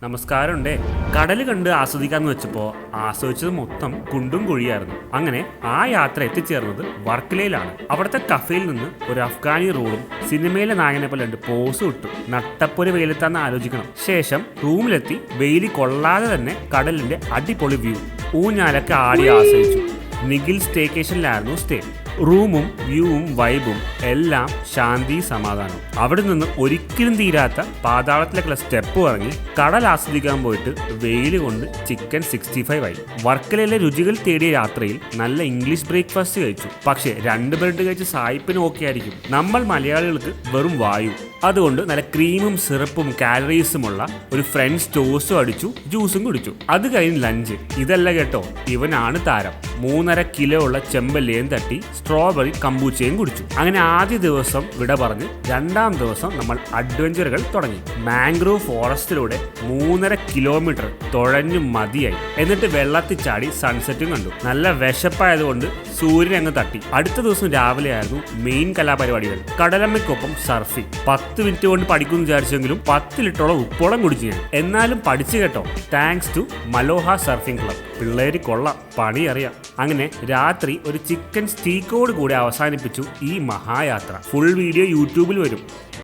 നമസ്കാരമുണ്ടേ. കടൽ കണ്ട് ആസ്വദിക്കാന്ന് വെച്ചപ്പോൾ ആസ്വദിച്ചത് മൊത്തം കുണ്ടും കുഴിയായിരുന്നു. അങ്ങനെ ആ യാത്ര എത്തിച്ചേർന്നത് വർക്കലയിലാണ്. അവിടുത്തെ കഫേയിൽ നിന്ന് ഒരു അഫ്ഗാനി റോഡും സിനിമയിലെ നായകനെ പോലെ രണ്ട് പോസ് ഇട്ടു. നട്ടപ്പൊരു വെയിലെത്താന്ന് ആലോചിക്കണം. ശേഷം റൂമിലെത്തി വെയിലി കൊള്ളാതെ തന്നെ കടലിന്റെ അടിപൊളി വ്യൂ ഊഞ്ഞാലൊക്കെ ആടി ആസ്വദിച്ചു. നിഖിൽ സ്റ്റേക്കേഷനിലായിരുന്നു സ്റ്റേ. റൂമും വ്യൂവും വൈബും എല്ലാം ശാന്തി സമാധാനം. അവിടെ നിന്ന് ഒരിക്കലും തീരാത്ത പാതാളത്തിലേക്കുള്ള സ്റ്റെപ്പ് ഇറങ്ങി കടൽ ആസ്വദിക്കാൻ പോയിട്ട് വെയിൽ കൊണ്ട് ചിക്കൻ 65 ആയി. വർക്കലയിലെ രുചികൾ തേടിയ യാത്രയിൽ നല്ല ഇംഗ്ലീഷ് ബ്രേക്ക്ഫാസ്റ്റ് കഴിച്ചു. പക്ഷേ 2 ബ്രെഡ് കഴിച്ച് സായിപ്പിന് ഓക്കെ ആയിരിക്കും. നമ്മൾ മലയാളികൾക്ക് വെറും വായു. അതുകൊണ്ട് നല്ല ക്രീമും സിറപ്പും കാലറീസുമുള്ള ഒരു ഫ്രണ്ട്സ് ടോസ്റ്റും അടിച്ചു, ജ്യൂസും കുടിച്ചു. അത് കഴിഞ്ഞ് ലഞ്ച്. ഇതല്ല കേട്ടോ, ഇവനാണ് താരം. 3.5 കിലോ ഉള്ള ചെമ്പല്ലിയും തട്ടി സ്ട്രോബെറി കമ്പൂച്ചയും കുടിച്ചു. അങ്ങനെ ആദ്യ ദിവസം വിട പറഞ്ഞ് 2ാം ദിവസം നമ്മൾ അഡ്വഞ്ചറുകൾ തുടങ്ങി. മാംഗ്രോവ് ഫോറസ്റ്റിലൂടെ 3.5 കിലോമീറ്റർ തുഴഞ്ഞു മതിയായി. എന്നിട്ട് വെള്ളത്തിൽ ചാടി സൺസെറ്റും കണ്ടു. നല്ല വിശപ്പായതുകൊണ്ട് സൂര്യൻ അങ്ങ് തട്ടി. അടുത്ത ദിവസം രാവിലെ ആയിരുന്നു മെയിൻ കലാപരിപാടികൾ. കടലമ്മയ്ക്കൊപ്പം സർഫിംഗ്. 10 മിനിറ്റ് കൊണ്ട് പഠിക്കുമെന്ന് വിചാരിച്ചെങ്കിലും 10 ലിറ്ററോളം ഉപ്പോളം കുടിച്ചു ഞാൻ. എന്നാലും പഠിച്ചു കേട്ടോ. Thanks to Maloha surfing club. പിള്ളേര് കൊള്ളാം, പണി അറിയാം. അങ്ങനെ രാത്രി ഒരു ചിക്കൻ സ്റ്റീക്കോട് കൂടി അവസാനിപ്പിച്ചു ഈ മഹായാത്ര. ഫുൾ വീഡിയോ യൂട്യൂബിൽ വരും.